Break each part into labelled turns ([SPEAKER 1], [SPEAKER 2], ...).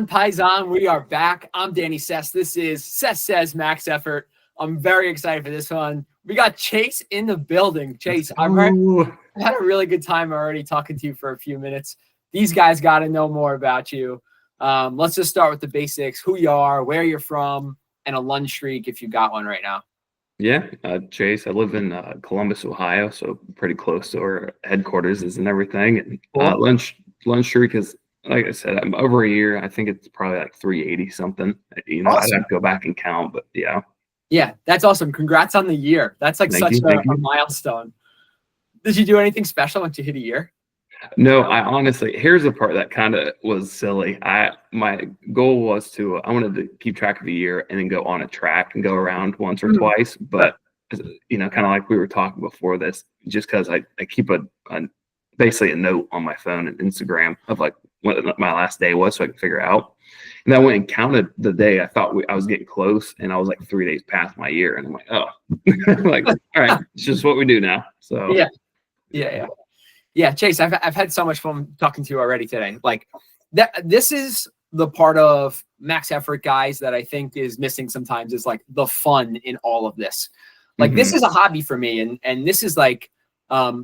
[SPEAKER 1] Paisan, we are back. I'm Danny Sess. This is Sess Says MaxEffort. I'm very excited for this one. We got Chase in the building. Chase, I've had a really good time already talking to you for a few minutes. These guys got to know more about you. Let's just start with the basics: who you are, where you're from, and a lunge streak if you got one right now.
[SPEAKER 2] Yeah, Chase. I live in Columbus, Ohio, so pretty close to where headquarters is and everything. And
[SPEAKER 1] Cool.
[SPEAKER 2] lunch streak is, like I said, I'm over a year. I think it's probably like 380 something. I'd
[SPEAKER 1] Awesome.
[SPEAKER 2] have to go back and count, but yeah.
[SPEAKER 1] Yeah, that's awesome. Congrats on the year. That's like
[SPEAKER 2] Thank
[SPEAKER 1] such
[SPEAKER 2] you.
[SPEAKER 1] a milestone. Did you do anything special once you hit a year?
[SPEAKER 2] No, I honestly, here's the part that kind of was silly. My goal was I wanted to keep track of a year and then go on a track and go around once or twice. But kind of like we were talking before this, just because I keep basically a note on my phone and Instagram of like what my last day was, so I can figure out. And I went and counted the day. I thought I was getting close, and I was like 3 days past my year, and I'm like, oh, like, all right, it's just what we do now. So
[SPEAKER 1] yeah. Chase, I've had so much fun talking to you already today. Like this is the part of MaxEffort guys that I think is missing sometimes, is like the fun in all of this. Like this is a hobby for me, and this is like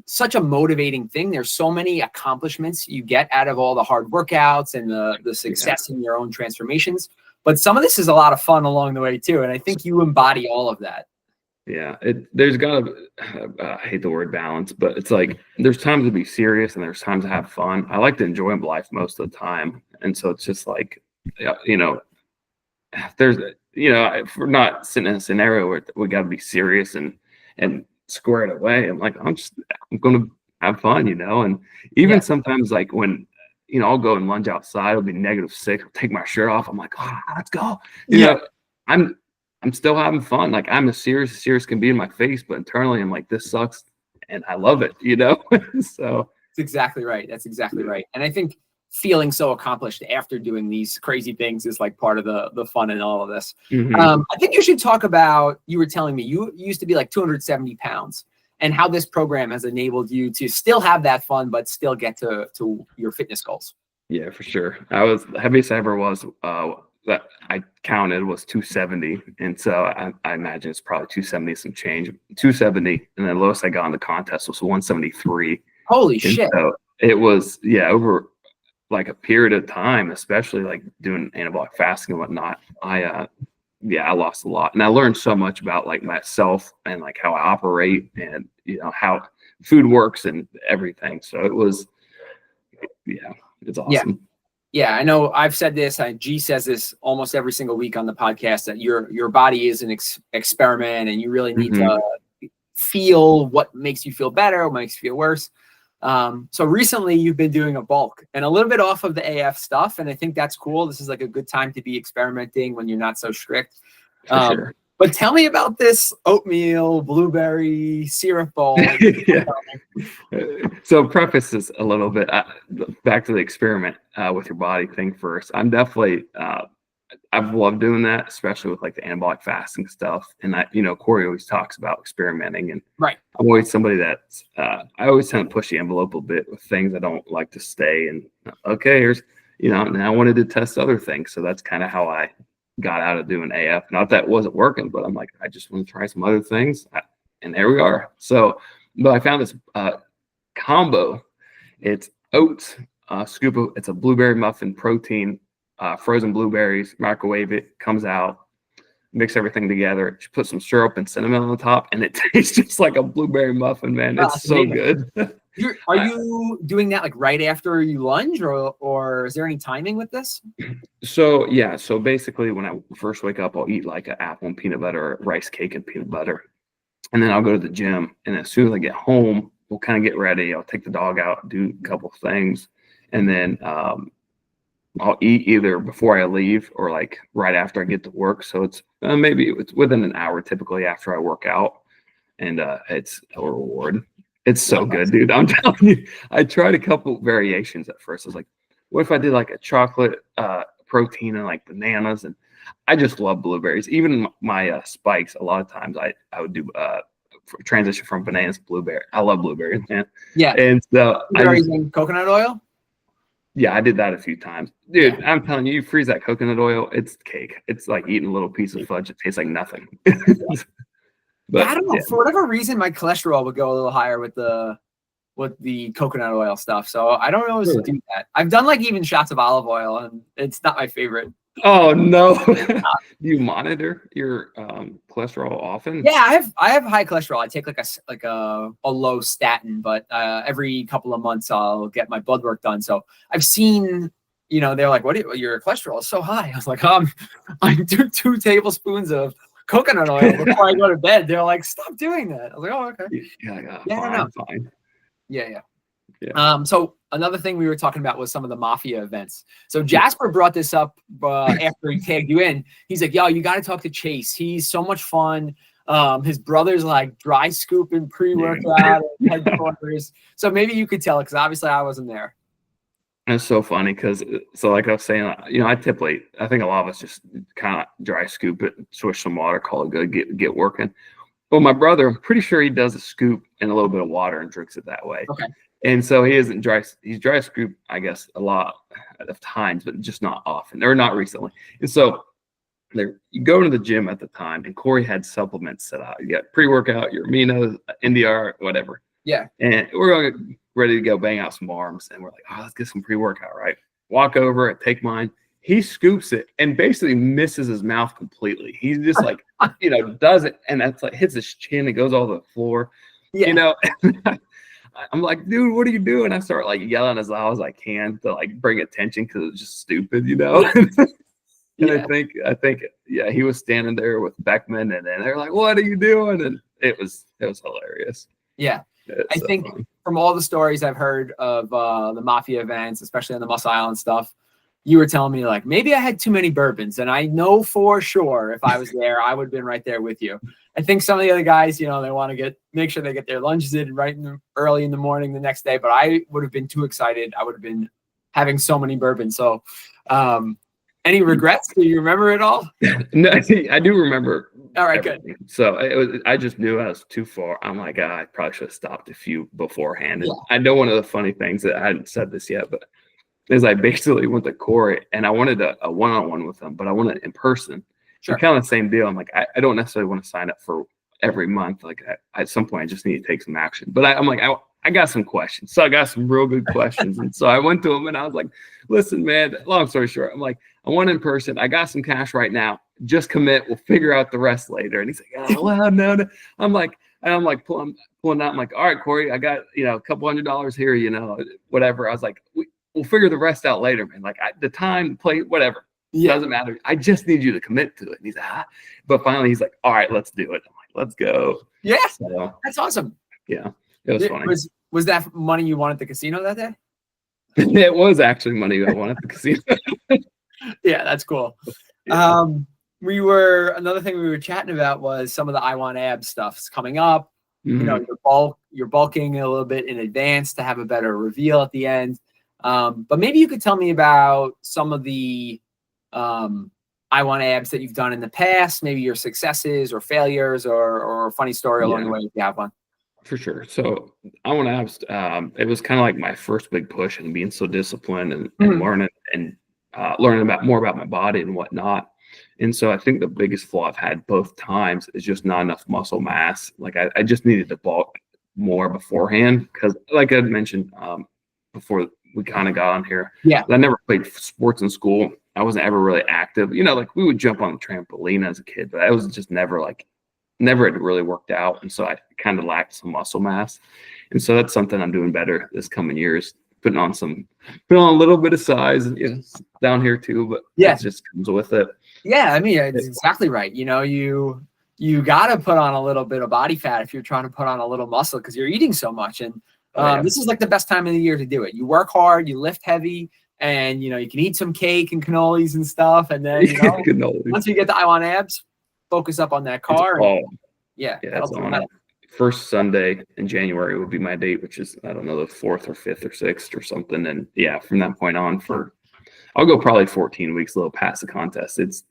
[SPEAKER 1] such a motivating thing. There's so many accomplishments you get out of all the hard workouts and the success in your own transformations. But some of this is a lot of fun along the way too. And I think you embody all of that.
[SPEAKER 2] Yeah, there's gotta, I hate the word balance, but it's like there's times to be serious and there's times to have fun. I like to enjoy life most of the time. And so it's just like, there's, if we're not sitting in a scenario where we got to be serious and square it away, I'm like, I'm going to have fun, and even sometimes like when, I'll go and lunge outside, it'll be -6, I'll take my shirt off. I'm like, oh, let's go. I'm still having fun. Like I'm as serious can be in my face, but internally I'm like, this sucks and I love it, So
[SPEAKER 1] that's exactly right. That's exactly right. And I think feeling so accomplished after doing these crazy things is like part of the fun in all of this. I think you should talk about, you were telling me you used to be like 270 pounds and how this program has enabled you to still have that fun, but still get to your fitness goals.
[SPEAKER 2] Yeah, for sure. The heaviest I ever was, that I counted, was 270. And so I imagine it's probably 270 some change, 270. And the lowest I got in the contest was 173.
[SPEAKER 1] Holy shit.
[SPEAKER 2] So it was, over like a period of time, especially like doing anabolic fasting and whatnot, I lost a lot. And I learned so much about like myself and like how I operate and, how food works and everything. So it was, it's awesome.
[SPEAKER 1] Yeah, I know I've said this. G says this almost every single week on the podcast, that your body is an experiment and you really need to feel what makes you feel better, what makes you feel worse. So recently you've been doing a bulk and a little bit off of the AF stuff. And I think that's cool. This is like a good time to be experimenting when you're not so strict.
[SPEAKER 2] For sure.
[SPEAKER 1] But tell me about this oatmeal, blueberry syrup bowl.
[SPEAKER 2] So preface this a little bit, back to the experiment with your body thing first. I'm definitely, I've loved doing that, especially with like the anabolic fasting stuff. And Corey always talks about experimenting, and
[SPEAKER 1] right.
[SPEAKER 2] I'm always somebody that's, I always tend to push the envelope a bit with things I don't like to stay. And okay, here's, and I wanted to test other things. So that's kind of how I got out of doing AF. Not that it wasn't working, but I'm like, I just want to try some other things. And there we are. So, but I found this combo. It's oats, scoop of, it's a blueberry muffin protein, frozen blueberries, microwave it, comes out, mix everything together, put some syrup and cinnamon on the top, and it tastes just like a blueberry muffin, man. It's so good.
[SPEAKER 1] Are you doing that like right after you lunge, or is there any timing with this?
[SPEAKER 2] So basically when I first wake up, I'll eat like an apple and peanut butter, or rice cake and peanut butter. And then I'll go to the gym. And as soon as I get home, we'll kind of get ready. I'll take the dog out, do a couple of things. And then I'll eat either before I leave or like right after I get to work. So it's maybe it's within an hour typically after I work out. And it's a reward. It's so good, dude. I'm telling you, I tried a couple variations at first. I was like, what if I did like a chocolate protein and like bananas? And I just love blueberries. Even my spikes, a lot of times I would do transition from bananas to blueberry. I love blueberries, man.
[SPEAKER 1] Yeah.
[SPEAKER 2] And so
[SPEAKER 1] are you using coconut oil?
[SPEAKER 2] Yeah, I did that a few times. Dude,
[SPEAKER 1] Yeah.
[SPEAKER 2] I'm telling you, you freeze that coconut oil, it's cake. It's like eating a little piece of fudge. It tastes like nothing.
[SPEAKER 1] Yeah, I
[SPEAKER 2] But
[SPEAKER 1] don't know.
[SPEAKER 2] yeah,
[SPEAKER 1] For whatever reason, my cholesterol would go a little higher with the coconut oil stuff. So I don't always
[SPEAKER 2] really.
[SPEAKER 1] do that. I've done like even shots of olive oil, and it's not my favorite.
[SPEAKER 2] Oh no. You monitor your cholesterol often?
[SPEAKER 1] Yeah, I have high cholesterol. I take like a low statin, but every couple of months I'll get my blood work done. So I've seen, they're like, your cholesterol is so high. I was like, I do 2 tablespoons of coconut oil before I go to bed. They're like, stop doing that. I was like, oh, okay.
[SPEAKER 2] Yeah,
[SPEAKER 1] Yeah, I don't know.
[SPEAKER 2] fine.
[SPEAKER 1] Yeah.
[SPEAKER 2] Yeah.
[SPEAKER 1] So another thing we were talking about was some of the mafia events. So Jasper brought this up after he tagged you in. He's like, yo, you got to talk to Chase. He's so much fun. His brother's like dry scooping pre-workout at headquarters. So maybe you could tell it, because obviously I wasn't there.
[SPEAKER 2] It's so funny because, so like I was saying, I tip late. I think a lot of us just kind of dry scoop it, swish some water, call it good, get working. Well, my brother, I'm pretty sure he does a scoop and a little bit of water and drinks it that way.
[SPEAKER 1] Okay.
[SPEAKER 2] And so he isn't dry. He's dry scoop, I guess, a lot of times, but just not often, or not recently. And so you go to the gym at the time, and Corey had supplements set out. You got pre-workout, your aminos, NDR, whatever.
[SPEAKER 1] Yeah.
[SPEAKER 2] And we're ready to go bang out some arms, and we're like, oh, let's get some pre-workout, right? Walk over, take mine. He scoops it and basically misses his mouth completely. He's just like, does it, and that's like hits his chin and goes all to the floor.
[SPEAKER 1] Yeah.
[SPEAKER 2] I'm like, dude, what are you doing? I start like yelling as loud as I can to like bring attention because it's just stupid, And I think, yeah, he was standing there with Beckman, and then they're like, "What are you doing?" And it was hilarious.
[SPEAKER 1] Yeah, I think funny. From all the stories I've heard of the mafia events, especially on the Muscle Island stuff, you were telling me like maybe I had too many bourbons, and I know for sure if I was there, I would have been right there with you. I think some of the other guys, they want to make sure they get their lunches in early in the morning the next day, but I would have been too excited. I would have been having so many bourbons. So, any regrets? Do you remember it all?
[SPEAKER 2] No, I do remember.
[SPEAKER 1] All right, everything.
[SPEAKER 2] Good. So I just knew I was too far. I'm like, I probably should have stopped a few beforehand. And I know one of the funny things that I hadn't said this yet, but is I basically went to Corey and I wanted a one-on-one with him, but I wanted it in person. Sure. Kind of the same deal. I'm like, I don't necessarily want to sign up for every month. Like at some point, I just need to take some action. But I'm like, I got some questions. So I got some real good questions. And so I went to him and I was like, listen, man, long story short, I'm like, I want in person. I got some cash right now. Just commit. We'll figure out the rest later. And he's like, oh, well, no. I'm like pulling out. I'm like, all right, Corey, I got, a couple $100 here, whatever. I was like, we'll figure the rest out later, man. Like the time, the play, whatever. Yeah. Doesn't matter. I just need you to commit to it. And he's like, But finally he's like, all right, let's do it. I'm like, let's go.
[SPEAKER 1] Yeah. So, that's awesome.
[SPEAKER 2] Yeah. It was funny.
[SPEAKER 1] Was that money you won at the casino that day?
[SPEAKER 2] It was actually money I won at the casino.
[SPEAKER 1] Yeah, that's cool. Yeah. Another thing we were chatting about was some of the I Want Abs stuff's coming up. Mm-hmm. You're bulking a little bit in advance to have a better reveal at the end. But maybe you could tell me about some of the I Want Abs that you've done in the past, maybe your successes or failures or a funny story along the way if you have one.
[SPEAKER 2] For sure. So I Want Abs, it was kind of like my first big push and being so disciplined and learning more about my body and whatnot. And so I think the biggest flaw I've had both times is just not enough muscle mass. Like I just needed to bulk more beforehand because like I mentioned before we kind of got on here.
[SPEAKER 1] Yeah.
[SPEAKER 2] I never played sports in school. I wasn't ever really active. Like we would jump on the trampoline as a kid, but I was just never had really worked out. And so I kind of lacked some muscle mass. And so that's something I'm doing better this coming year is putting on a little bit of size down here too, but it just comes with it.
[SPEAKER 1] Yeah. I mean, it's exactly right. You got to put on a little bit of body fat if you're trying to put on a little muscle because you're eating so much. And this is like the best time of the year to do it. You work hard, you lift heavy, and you can eat some cake and cannolis and stuff. And then once you get the I Want Abs, focus up on that car.
[SPEAKER 2] It's on first Sunday in January would be my date, which is I don't know the 4th or 5th or 6th or something. And from that point on I'll go probably 14 weeks, a little past the contest. There's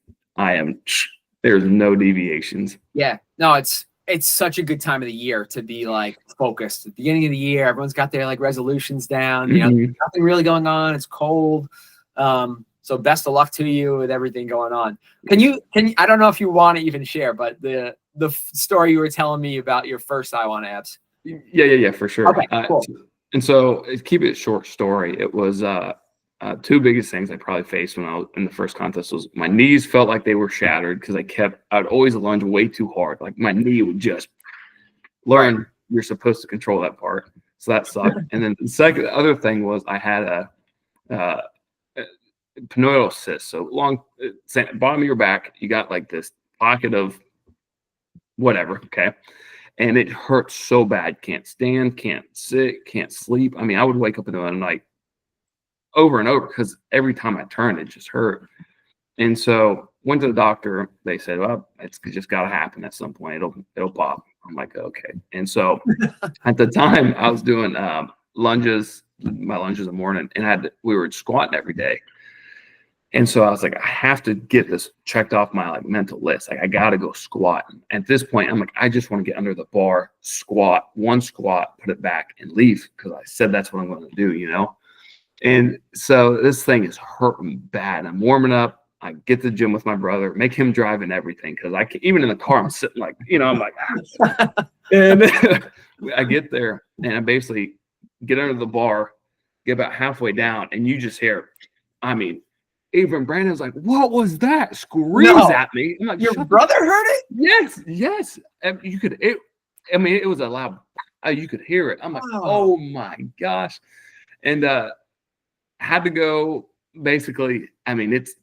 [SPEAKER 2] no deviations.
[SPEAKER 1] Yeah, no, it's it's such a good time of the year to be like focused. At the beginning of the year, everyone's got their like resolutions down. You know, nothing really going on. It's cold. So best of luck to you with everything going on. Can you? I don't know if you want to even share, but the story you were telling me about your first I Want Abs.
[SPEAKER 2] Yeah, for sure.
[SPEAKER 1] Okay, cool.
[SPEAKER 2] And so, keep it a short story. It was two biggest things I probably faced when I was in the first contest was my knees felt like they were shattered because I'd always lunge way too hard. Like my knee would just learn you're supposed to control that part. So that sucked. And then the other thing was I had a penoidal cyst. So bottom of your back, you got like this pocket of whatever. Okay. And it hurts so bad. Can't stand, can't sit, can't sleep. I mean, I would wake up in the middle of the night over and over because every time I turned, it just hurt. And so went to the doctor. They said, well, it's just got to happen at some point. It'll pop. I'm like, okay. And so at the time I was doing lunges, my lunges in the morning, and we were squatting every day. And so I was like, I have to get this checked off my like mental list. Like I got to go squat. At this point, I'm like, I just want to get under the bar, squat, one squat, put it back and leave. Cause I said, that's what I'm going to do, you know? And so this thing is hurting bad. I'm warming up. I get to the gym with my brother, make him drive and everything. Cause even in the car, I'm sitting like, you know, I'm like, ah. And I get there and I basically get under the bar, get about halfway down, and you just hear, I mean, even Brandon's like, what was that? Screams at me. I'm like,
[SPEAKER 1] your brother heard it?
[SPEAKER 2] Yes. You could, it was a loud, you could hear it. I'm like, oh my gosh. And had to go basically, I mean, it's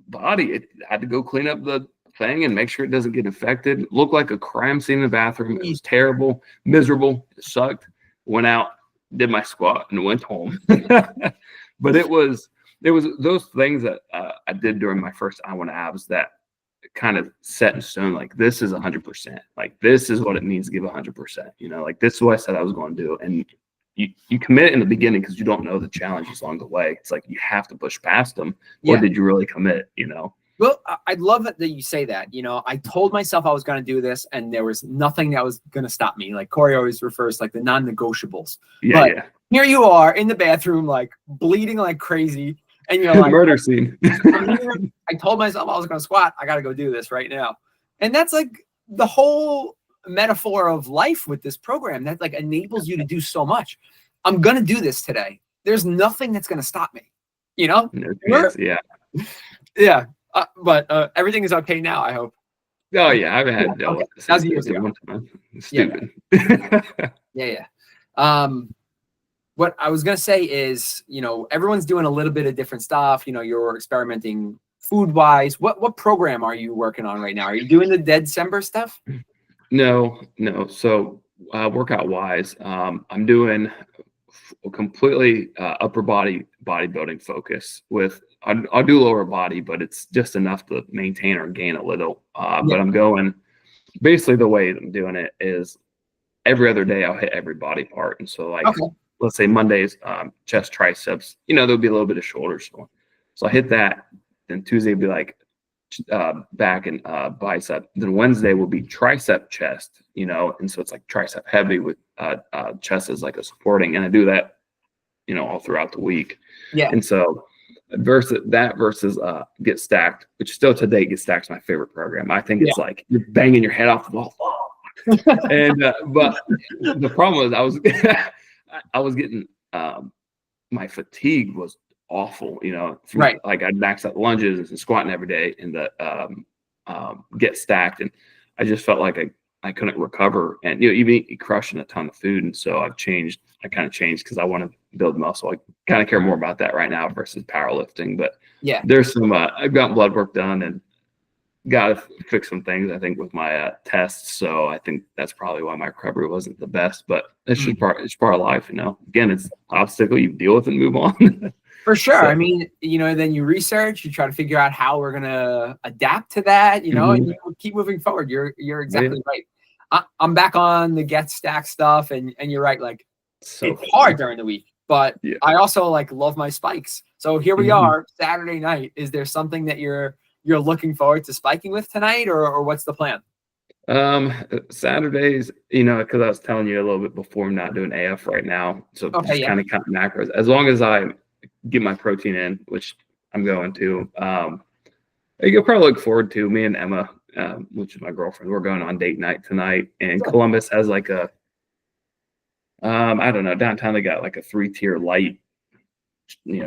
[SPEAKER 2] body. It had to go clean up the thing and make sure it doesn't get infected. It looked like a crime scene in the bathroom. It was terrible, miserable. It sucked. Went out, did my squat, and went home. But it was those things that I did during my first I Want Abs that kind of set in stone. Like this is 100%. Like this is what it means to give 100%. You know, like this is what I said I was going to do. And you commit in the beginning because you don't know the challenges along the way. It's like you have to push past them. Or did you really commit? You know.
[SPEAKER 1] Well, I love it that you say that. You know, I told myself I was going to do this, and there was nothing that was going to stop me. Like Corey always refers to like the non-negotiables. But here you are in the bathroom, like bleeding like crazy. And you're like,
[SPEAKER 2] murder scene.
[SPEAKER 1] I told myself I was going to squat. I got to go do this right now. And that's like the whole metaphor of life with this program that like enables you to do so much. I'm going to do this today. There's nothing that's going to stop me, you know? Yeah. But everything is okay now, I hope.
[SPEAKER 2] Oh yeah. I've had dealt with this.
[SPEAKER 1] That was years ago.
[SPEAKER 2] One time. Stupid.
[SPEAKER 1] Yeah. What I was going to say is, you know, everyone's doing a little bit of different stuff. You know, you're experimenting food wise. What program are you working on right now? Are you doing the December stuff?
[SPEAKER 2] No. So workout wise, I'm doing completely upper body bodybuilding focus with, I'll do lower body, but it's just enough to maintain or gain a little. But I'm going, basically the way I'm doing it is every other day I'll hit every body part. And so like, let's say Mondays, chest, triceps, you know, there'll be a little bit of shoulders. So I hit that. Then Tuesday will be like back and bicep. Then Wednesday will be tricep chest, you know, and so it's like tricep heavy with chest as like a supporting. And I do that, you know, all throughout the week. Yeah. And so versus Get Stacked, which still today Get Stacked is my favorite program. I think it's like you're banging your head off the wall. And but the problem was I was getting my fatigue was awful, you know. Like I'd max out lunges and squatting every day in the Get Stacked, and I just felt like I couldn't recover, and you know, even crushing a ton of food. And so I kind of changed because I want to build muscle. I kind of care more about that right now versus powerlifting. But there's some I've gotten blood work done and got to fix some things, I think, with my tests. So I think that's probably why my recovery wasn't the best, but it's just part of life, you know. Again, it's an obstacle, you deal with it and move on.
[SPEAKER 1] For sure. So, I mean, you know, then you research, you try to figure out how we're going to adapt to that, you know, and you keep moving forward. You're exactly right. I'm back on the Get Stacked stuff, and you're right. Like it's hard during the week, but I also like love my spikes. So here we are, Saturday night. Is there something that you're looking forward to spiking with tonight, or what's the plan?
[SPEAKER 2] Saturdays, because I was telling you a little bit before, I'm not doing AF right now, so
[SPEAKER 1] Okay,
[SPEAKER 2] just
[SPEAKER 1] yeah.
[SPEAKER 2] kind of count macros. As long as I get my protein in, which I'm going to, you'll probably look forward to me and Emma, which is my girlfriend. We're going on date night tonight, and Columbus has like a, I don't know, downtown they got like a 3-tier light,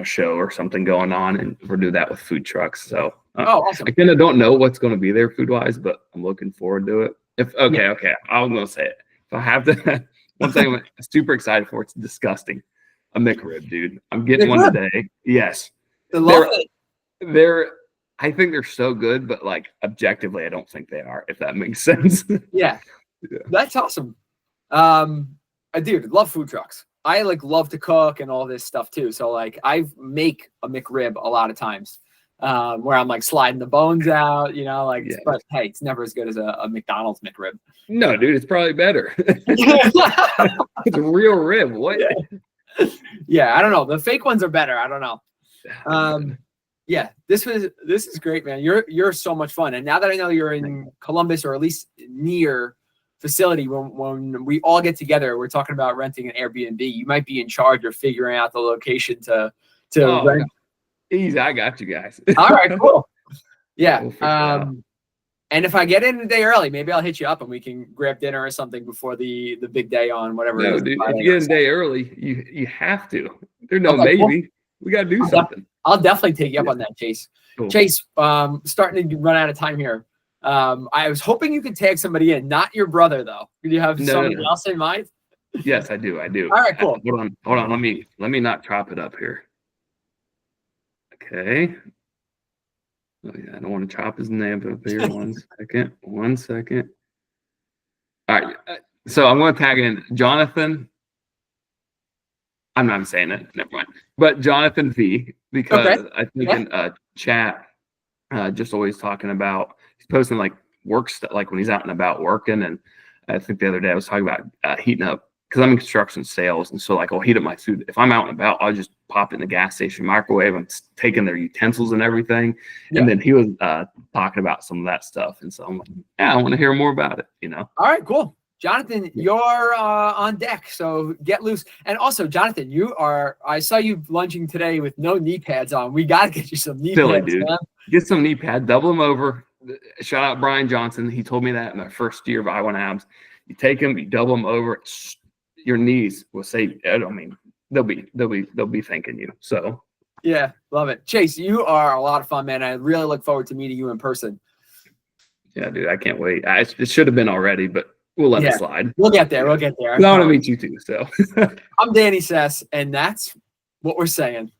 [SPEAKER 2] show or something going on, and we'll do that with food trucks. So
[SPEAKER 1] Awesome.
[SPEAKER 2] I kind of don't know what's going to be there food wise, but I'm looking forward to it. Okay, I'm gonna say it. If I have to, one thing I'm super excited for, it's disgusting. A McRib, dude. I'm getting one today. Yes,
[SPEAKER 1] I love it.
[SPEAKER 2] I think they're so good, but like objectively, I don't think they are. If that makes sense.
[SPEAKER 1] Yeah, that's awesome. Dude, love food trucks. I love to cook and all this stuff too. So I make a McRib a lot of times, where I'm sliding the bones out, but hey, it's never as good as a McDonald's McRib.
[SPEAKER 2] No, dude, it's probably better. It's a real rib. What?
[SPEAKER 1] Yeah, I don't know. The fake ones are better. I don't know. Yeah, this is great, man. You're so much fun. And now that I know you're in Columbus, or at least near facility, when we all get together, we're talking about renting an Airbnb. You might be in charge of figuring out the location to rent.
[SPEAKER 2] Easy, I got you guys.
[SPEAKER 1] All right, cool. Yeah.
[SPEAKER 2] We'll
[SPEAKER 1] and if I get in a day early, maybe I'll hit you up and we can grab dinner or something before the big day on whatever.
[SPEAKER 2] No, dude, if you get a day early, you have to. There's no maybe. Cool. We got to do something.
[SPEAKER 1] I'll definitely take you up on that, Chase.
[SPEAKER 2] Cool.
[SPEAKER 1] Chase, starting to run out of time here. I was hoping you could tag somebody in, not your brother though. Do you have somebody else in mind?
[SPEAKER 2] Yes, I do. All
[SPEAKER 1] right, cool.
[SPEAKER 2] Hold on. Let me not chop it up here. Okay. Oh, yeah, I don't want to chop his name up here. One second. All right. So I'm going to tag in Jonathan. I'm not saying it. Never mind. But Jonathan V, because I think in chat, just always talking about, he's posting work stuff, when he's out and about working. And I think the other day I was talking about heating up, because I'm in construction sales. And so I'll heat up my food. If I'm out and about, I'll just pop in the gas station microwave. I'm taking their utensils and everything. Yeah. And then he was talking about some of that stuff. And so I'm like, yeah, I want to hear more about it, All
[SPEAKER 1] right, cool. Jonathan, you're on deck, so get loose. And also, Jonathan, I saw you lunging today with no knee pads on. We got to get you some knee pads,
[SPEAKER 2] dude. Man. Get some knee pads, double them over. Shout out Brian Johnson. He told me that in my first year of I1 Abs. You take them, you double them over, your knees will save. I mean, they'll be thanking you. So
[SPEAKER 1] yeah, love it. Chase, you are a lot of fun, man. I really look forward to meeting you in person.
[SPEAKER 2] Yeah, dude, I can't wait. It should have been already, but we'll let it slide.
[SPEAKER 1] We'll get there.
[SPEAKER 2] I want to meet you too. So
[SPEAKER 1] I'm Danny Sess, and that's what we're saying.